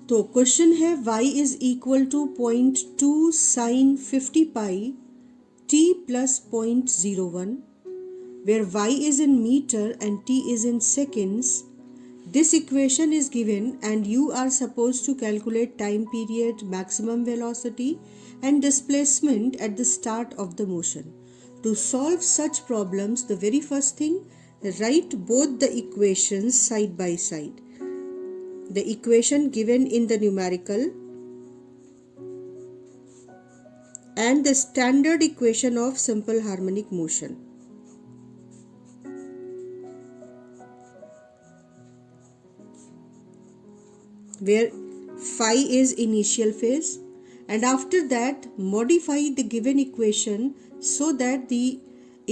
तो क्वेश्चन है y is equal to 0.2 sin 50 pi t plus 0.01 where y is in meter and t is in seconds. This equation is given and you are supposed to calculate time period, maximum velocity and displacement at the start of the motion. To solve such problems, the very first thing, write both the equations side by side. The equation given in the numerical and the standard equation of simple harmonic motion. Where phi is initial phase, and after that modify the given equation so that the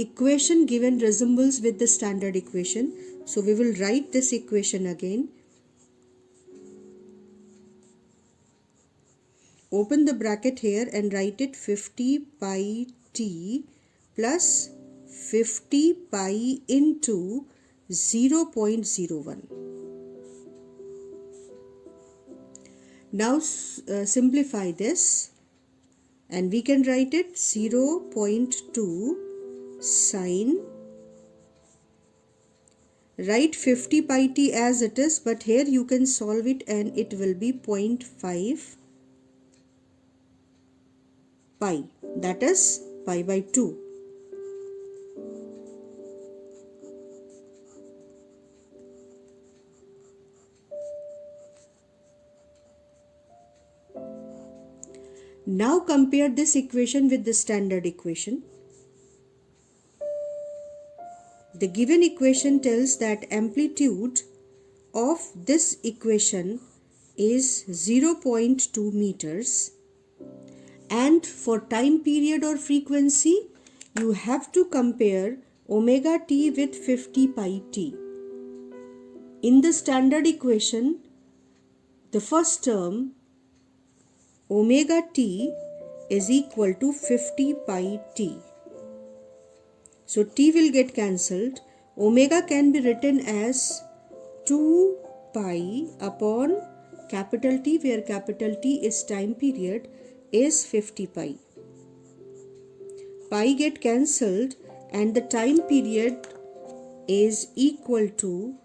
equation given resembles with the standard equation. So we will write this equation again. Open the bracket here and write it 50 pi t plus 50 pi into 0.01. Now simplify this and we can write it 0.2 sin, write 50 pi t as it is, but here you can solve it and it will be 0.5 pi, that is pi by 2. Now compare this equation with the standard equation. The given equation tells that amplitude of this equation is 0.2 meters. And for time period or frequency, you have to compare omega t with 50 pi t. In the standard equation, the first term omega t is equal to 50 pi t. So t will get cancelled. Omega can be written as 2 pi upon capital T, where capital T is time period, is 50 pi. Pi get cancelled and the time period is equal to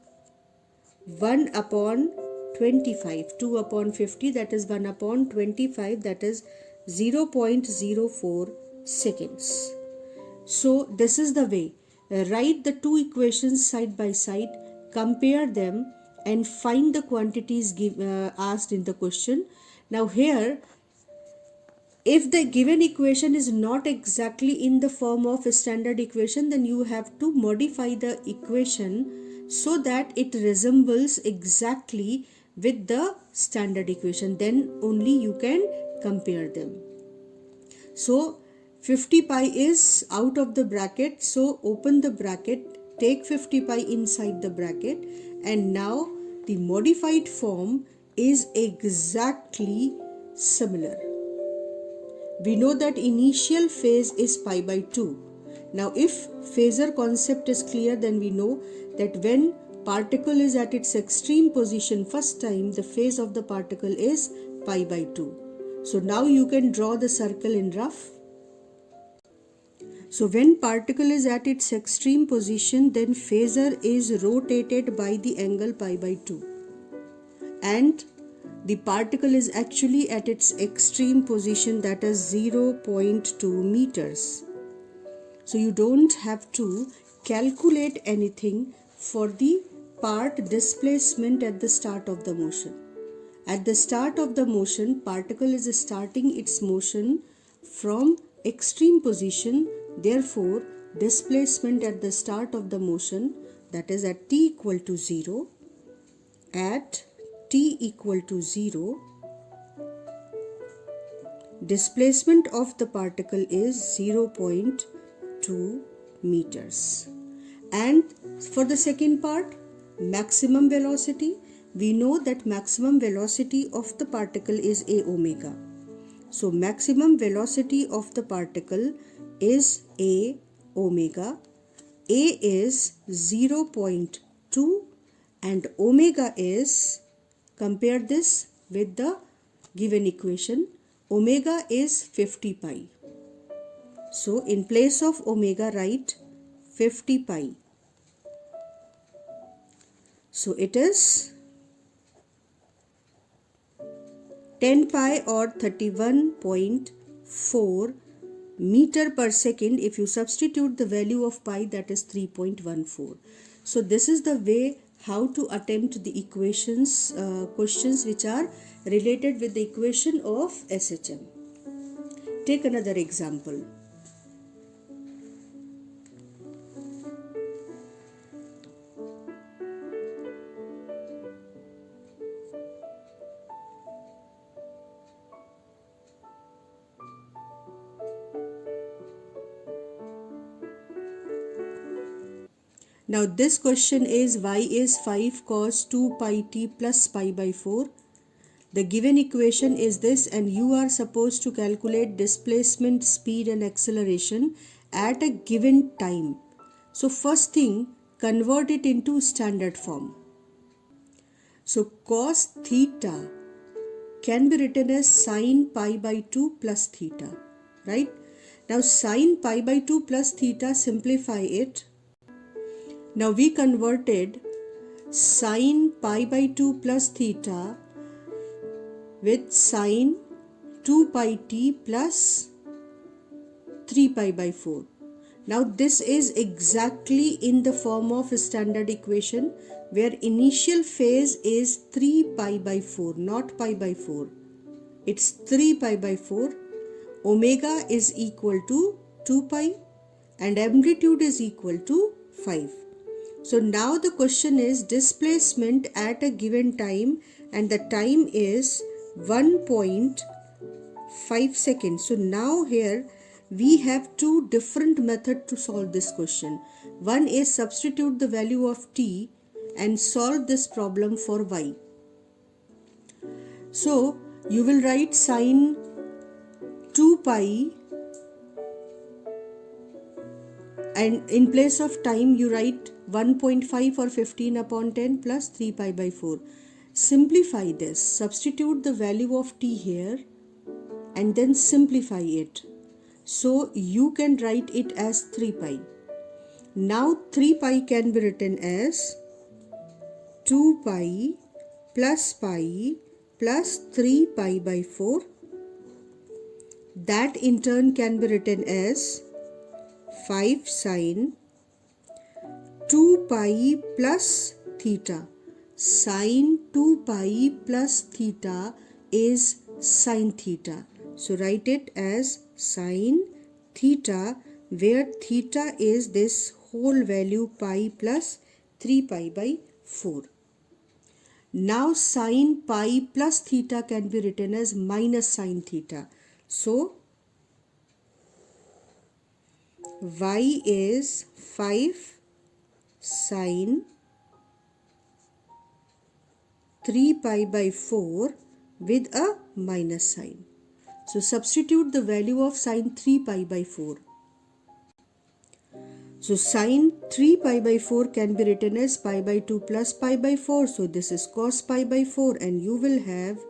1 upon 25. 2 upon 50, that is 1 upon 25, that is 0.04 seconds. So this is the way. Write the two equations side by side, compare them and find the quantities asked in the question. Now here, if the given equation is not exactly in the form of a standard equation, then you have to modify the equation so that it resembles exactly with the standard equation. Then only you can compare them. So 50 pi is out of the bracket. So open the bracket, take 50 pi inside the bracket, and now the modified form is exactly similar. We know that initial phase is pi by 2. Now if phasor concept is clear, then we know that when particle is at its extreme position first time, the phase of the particle is pi by 2. So now you can draw the circle in rough. So when particle is at its extreme position, then phasor is rotated by the angle pi by 2. And the particle is actually at its extreme position, that is 0.2 meters. So you don't have to calculate anything for the part displacement at the start of the motion. At the start of the motion, particle is starting its motion from extreme position. Therefore, displacement at the start of the motion, that is at t equal to 0, at t equal to 0, displacement of the particle is 0.2 meters. And for the second part, maximum velocity, we know that maximum velocity of the particle is a omega. So maximum velocity of the particle is a omega. A is 0.2 and omega is, compare this, with the given equation. Omega is 50 pi. So in place of omega write 50 pi. So it is 10 pi or 31.4 meter per second. If you substitute the value of pi, that is 3.14. So this is the way how to attempt the equations, questions which are related with the equation of SHM. Take another example. Now this question is y is 5 cos 2 pi t plus pi by 4. The given equation is this, and you are supposed to calculate displacement, speed and acceleration at a given time. So first thing, convert it into standard form. So cos theta can be written as sin pi by 2 plus theta, right? Now sin pi by 2 plus theta, simplify it. Now we converted sin pi by 2 plus theta with sin 2 pi t plus 3 pi by 4. Now this is exactly in the form of a standard equation where initial phase is 3 pi by 4, not pi by 4. It's 3 pi by 4. Omega is equal to 2 pi and amplitude is equal to 5. So now the question is displacement at a given time, and the time is 1.5 seconds. So now here we have two different methods to solve this question. One is substitute the value of t and solve this problem for y. So you will write sin 2 pi, and in place of time you write 1.5 or 15 upon 10 plus 3 pi by 4. Simplify this, substitute the value of t here and then simplify it. So you can write it as 3 pi. Now 3 pi can be written as 2 pi plus 3 pi by 4. That in turn can be written as 5 sin 2 pi plus theta. Sin 2 pi plus theta is sin theta. So write it as sin theta, where theta is this whole value pi plus 3 pi by 4. Now sin pi plus theta can be written as minus sin theta. So y is 5 sin 3 pi by 4 with a minus sign. So substitute the value of sin 3 pi by 4. So sin 3 pi by 4 can be written as pi by 2 plus pi by 4. So this is cos pi by 4, and you will have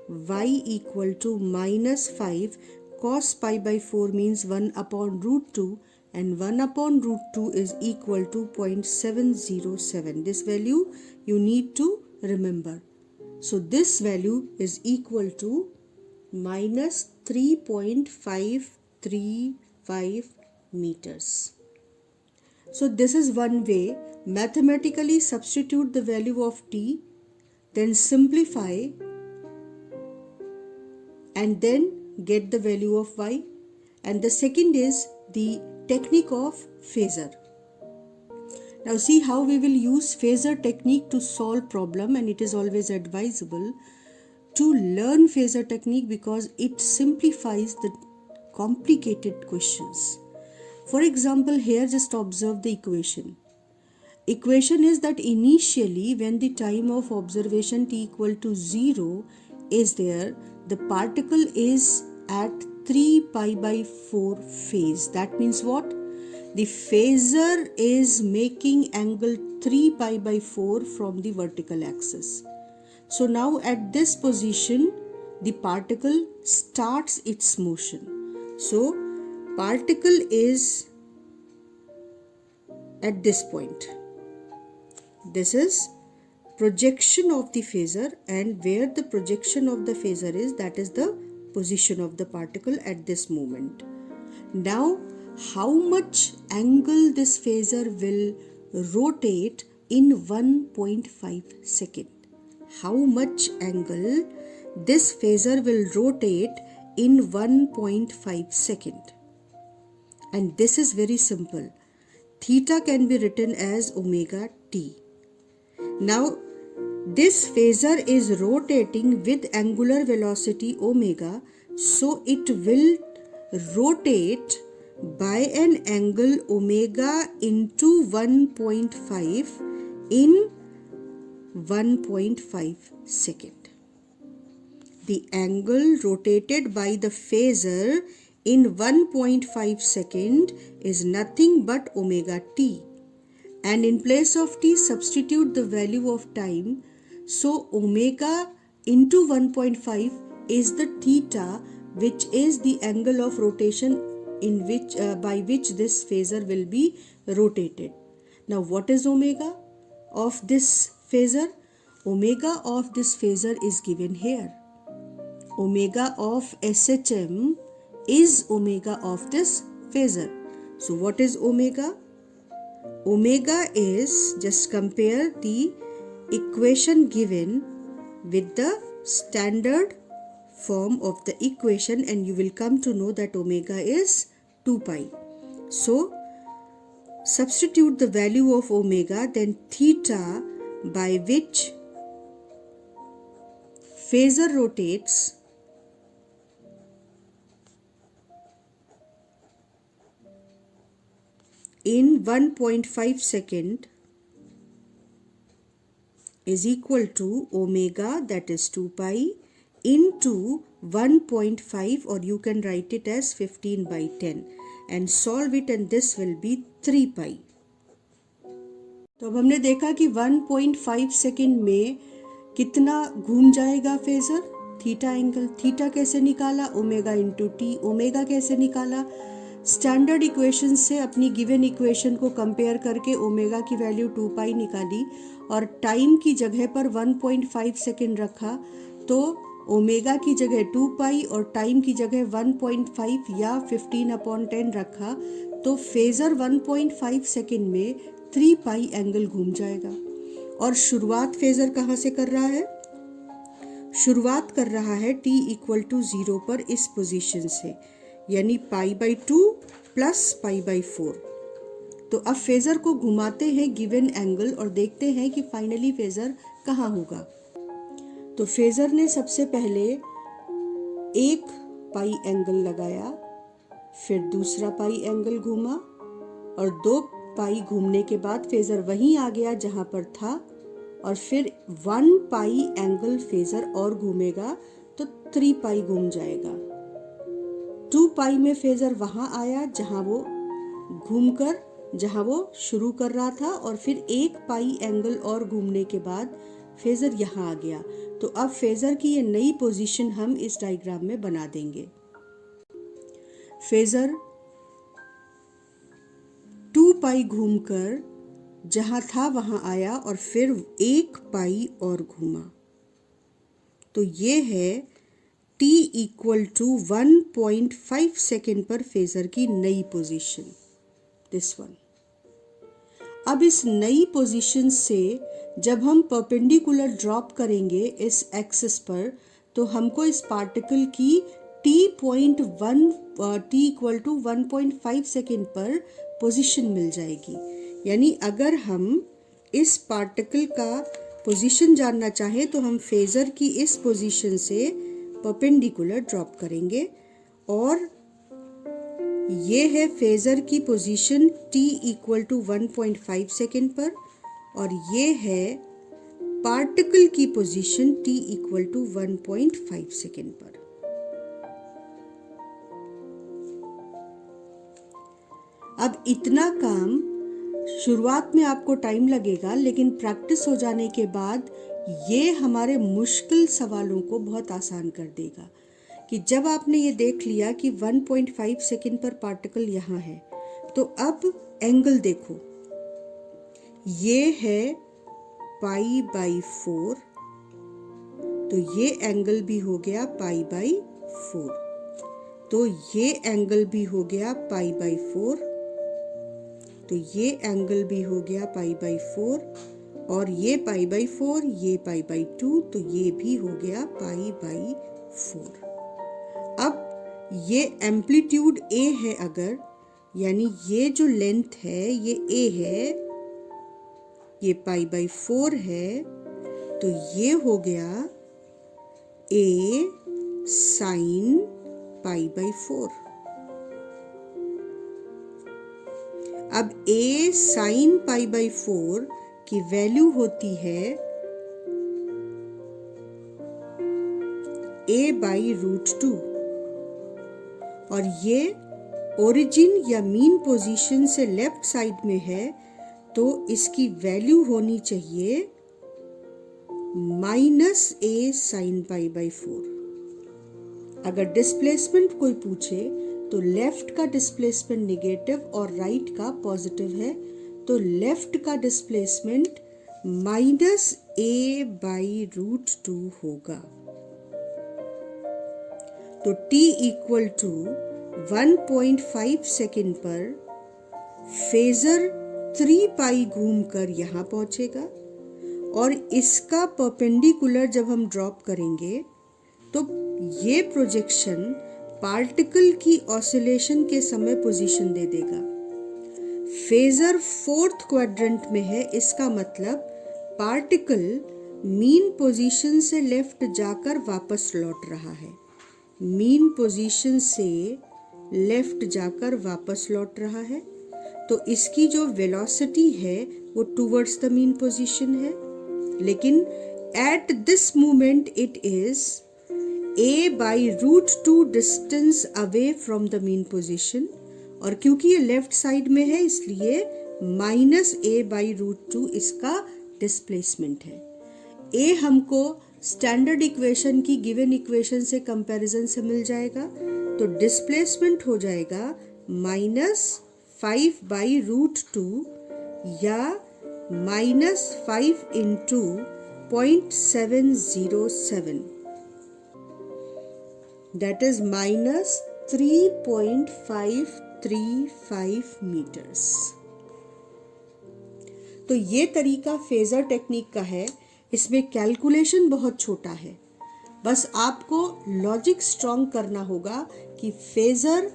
y equal to minus 5. Cos pi by 4 means 1 upon root 2, and 1 upon root 2 is equal to 0.707. This value you need to remember. So this value is equal to minus 3.535 meters. So this is one way. Mathematically substitute the value of t, then simplify and then get the value of y. And the second is the technique of phasor. Now see how we will use phasor technique to solve problem, and it is always advisable to learn phasor technique because it simplifies the complicated questions. For example, here just observe the equation. Equation is that initially when the time of observation t equal to 0 is there, the particle is at 3 pi by 4 phase. That means what? The phasor is making angle 3 pi by 4 from the vertical axis. So now at this position, the particle starts its motion. So particle is at this point. This is projection of the phasor, and where the projection of the phasor is, that is the position of the particle at this moment. Now, how much angle this phasor will rotate in 1.5 second? How much angle this phasor will rotate in 1.5 second? And this is very simple. Theta can be written as omega t. Now, this phasor is rotating with angular velocity omega, so it will rotate by an angle omega into 1.5 in 1.5 second. The angle rotated by the phasor in 1.5 second is nothing but omega t. And in place of t, substitute the value of time. So omega into 1.5 is the theta, which is the angle of rotation in which by which this phasor will be rotated. Now what is omega of this phasor? Omega of this phasor is given here. Omega of SHM is omega of this phasor. So what is omega? Omega is, just compare the equation given with the standard form of the equation and you will come to know that omega is 2 pi. So substitute the value of omega, then theta by which phasor rotates in 1.5 second is equal to omega, that is 2 pi, into 1.5, or you can write it as 15 by 10 and solve it, and this will be 3 pi. तो अब हमने देखा कि 1.5 second में कितना घूम जाएगा phasor, theta angle. Theta कैसे निकाला? Omega into T. ओमेगा कैसे निकाला? स्टैंडर्ड इक्वेशन से अपनी गिवन इक्वेशन को कंपेयर करके ओमेगा की वैल्यू 2 पाई निकाली और टाइम की जगह पर 1.5 सेकेंड रखा, तो ओमेगा की जगह 2 पाई और टाइम की जगह 1.5 या 15/10 रखा, तो फेजर 1.5 सेकेंड में 3 पाई एंगल घूम जाएगा. और शुरुआत फेजर कहाँ से कर रहा है? शुरुआत कर रहा है t इक्वल टू 0 पर इस पोजीशन से, यानी π/2 प्लस π/4. तो अब फेजर को घुमाते हैं गिवन एंगल और देखते हैं कि फाइनली फेजर कहाँ होगा. तो फेजर ने सबसे पहले एक पाई एंगल लगाया, फिर दूसरा पाई एंगल घूमा और 2 पाई घूमने के बाद फेजर वहीं आ गया जहां पर था, और फिर 1 पाई एंगल फेजर और घूमेगा तो 3 पाई घूम जाएगा. 2 पाई में फेजर वहां आया जहां वो घूमकर जहां वो शुरू कर रहा था, और फिर 1 पाई एंगल और घूमने के बाद फेजर यहाँ आ गया. तो अब फेजर की ये नई पोजीशन हम इस डायग्राम में बना देंगे. फेजर 2 पाई घूमकर जहां था वहां आया और फिर 1 पाई और घूमा. तो ये है t इक्वल टू 1.5 सेकेंड पर फेजर की नई पोजीशन, दिस वन. अब इस नई पोजीशन से जब हम परपेंडिकुलर ड्रॉप करेंगे इस एक्सिस पर, तो हमको इस पार्टिकल की t इक्वल टू 1.5 सेकेंड पर पोजीशन मिल जाएगी. यानी अगर हम इस पार्टिकल का पोजीशन जानना चाहें तो हम फेजर की इस पोजीशन से परपेंडिकुलर ड्रॉप करेंगे, और ये है फेजर की position t equal to 1.5 second पर, और ये है पार्टिकल की position t equal to 1.5 second पर. अब इतना काम शुरुआत में आपको टाइम लगेगा, लेकिन प्रैक्टिस हो जाने के बाद ये हमारे मुश्किल सवालों को बहुत आसान कर देगा कि जब आपने ये देख लिया कि 1.5 सेकेंड पर पार्टिकल यहाँ है, तो अब एंगल देखो, ये है पाई बाई 4, तो ये एंगल भी हो गया पाई बाई 4, तो ये एंगल भी हो गया पाई बाई 4, तो ये एंगल भी हो गया पाई बाई 4, और ये पाई बाई 4, ये पाई बाई 2, तो ये भी हो गया पाई बाई 4। अब ये एम्पलीट्यूड ए है अगर, यानी ये जो लेंथ है ये ए है, ये पाई बाई 4 है, तो ये हो गया ए साइन पाई बाई 4। अब ए साइन पाई बाई 4 की वैल्यू होती है ए बाई रूट 2, और ये ओरिजिन या मीन पोजीशन से लेफ्ट साइड में है, तो इसकी वैल्यू होनी चाहिए minus A sine pi by 4। अगर डिस्प्लेसमेंट कोई पूछे तो लेफ्ट का डिस्प्लेसमेंट नेगेटिव और राइट का पॉजिटिव है, तो लेफ्ट का displacement minus A by root 2 होगा। तो t इक्वल टू 1.5 सेकेंड पर फेजर 3 पाई घूमकर यहाँ पहुंचेगा, और इसका परपेंडिकुलर जब हम ड्रॉप करेंगे तो ये प्रोजेक्शन पार्टिकल की ऑसिलेशन के समय पोजीशन दे देगा। फेजर 4th क्वाड्रेंट में है, इसका मतलब पार्टिकल मीन पोजीशन से लेफ्ट जाकर वापस लौट रहा है, मीन पोजीशन से लेफ्ट जाकर वापस लौट रहा है, तो इसकी जो वेलोसिटी है वो टूवर्ड्स द मीन पोजीशन है, लेकिन at this moment it is a by root 2 distance away from the mean position, और क्योंकि ये लेफ्ट साइड में है इसलिए माइनस a बाई रूट 2 इसका डिस्प्लेसमेंट है। a हमको स्टैंडर्ड इक्वेशन की गिवन इक्वेशन से कंपैरिजन से मिल जाएगा, तो डिस्प्लेसमेंट हो जाएगा माइनस 5 बाई रूट 2 या minus 5 into 0.707, that is minus 3.535 meters। तो ये तरीका फेजर टेक्निक का है, इसमें कैलकुलेशन बहुत छोटा है, बस आपको लॉजिक स्ट्रॉन्ग करना होगा कि फेजर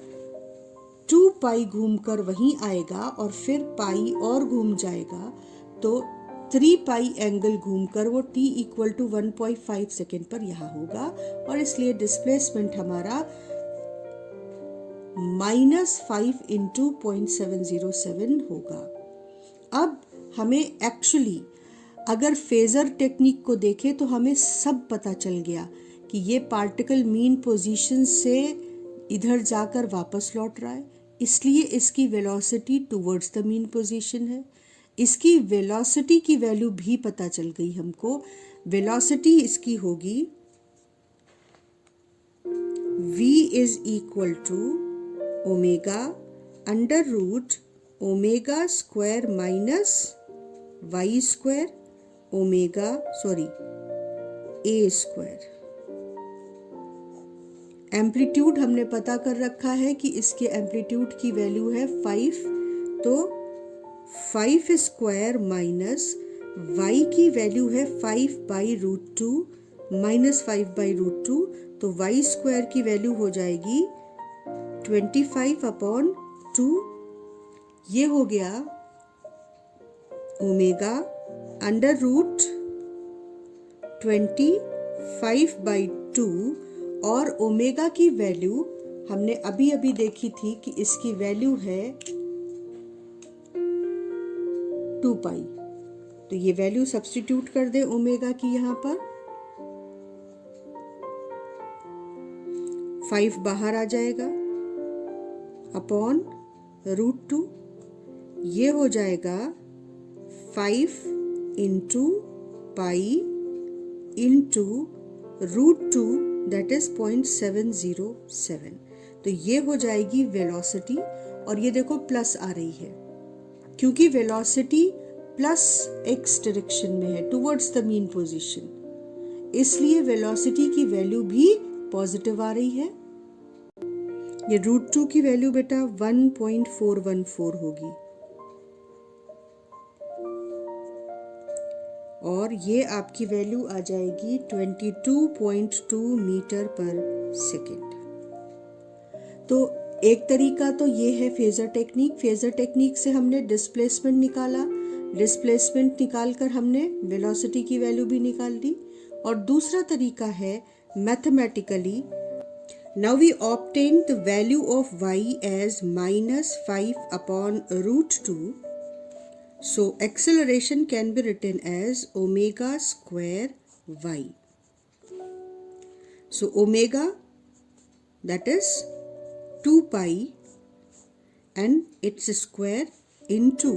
2 पाई घूमकर वहीं आएगा और फिर पाई और घूम जाएगा, तो 3 पाई एंगल घूमकर वो t इक्वल टू 1.5 सेकेंड पर यहाँ होगा, और इसलिए डिस्प्लेसमेंट हमारा माइनस 5 इंटू 0.707 होगा। अब हमें एक्चुअली अगर फेजर टेक्निक को देखें तो हमें सब पता चल गया कि ये पार्टिकल मीन पोजीशन से इधर जाकर वापस लौट रहा है, इसलिए इसकी velocity towards the mean position है। इसकी वेलोसिटी की वैल्यू भी पता चल गई हमको, वेलोसिटी इसकी होगी v is equal to omega under root omega square minus y square omega A square. Amplitude हमने पता कर रखा है कि इसके एम्पलीट्यूड की वैल्यू है 5, तो 5 स्क्वायर माइनस y की वैल्यू है 5 by root 2 minus 5 by root 2, तो y स्क्वायर की वैल्यू हो जाएगी 25 अपॉन 2, ये हो गया ओमेगा अंडर रूट 25 बाई 2, और ओमेगा की वैल्यू हमने अभी अभी देखी थी कि इसकी वैल्यू है 2 पाई, तो ये वैल्यू सब्स्टिट्यूट कर दे ओमेगा की यहाँ पर, 5 बाहर आ जाएगा अपॉन रूट 2, ये हो जाएगा 5 into pi into √2 that is 0.707. तो ये हो जाएगी वेलोसिटी, और ये देखो प्लस आ रही है क्योंकि वेलोसिटी प्लस एक्स डायरेक्शन में है टुवर्ड्स द मीन पोजीशन, इसलिए वेलोसिटी की वैल्यू भी पॉजिटिव आ रही है। ये √2 की वैल्यू बेटा 1.414 होगी, और ये आपकी वैल्यू आ जाएगी 22.2 मीटर पर सेकेंड। तो एक तरीका तो ये है फेजर टेक्निक। फेजर टेक्निक से हमने डिस्प्लेसमेंट निकाला, डिस्प्लेसमेंट निकालकर हमने वेलोसिटी की वैल्यू भी निकाल ली। और दूसरा तरीका है mathematically, now we obtain the value of y as -5/√2. So acceleration can be written as omega square y. So omega, that is 2 pi and its square into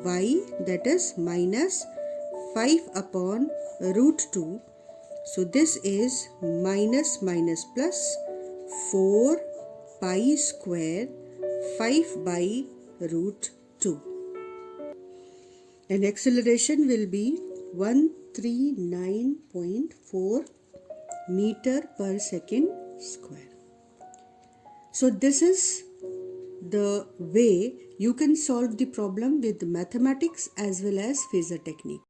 y, that is -5/√2. So this is minus minus plus 4 pi square 5/√2. And acceleration will be 139.4 meter per second square. So this is the way you can solve the problem with mathematics as well as phasor technique.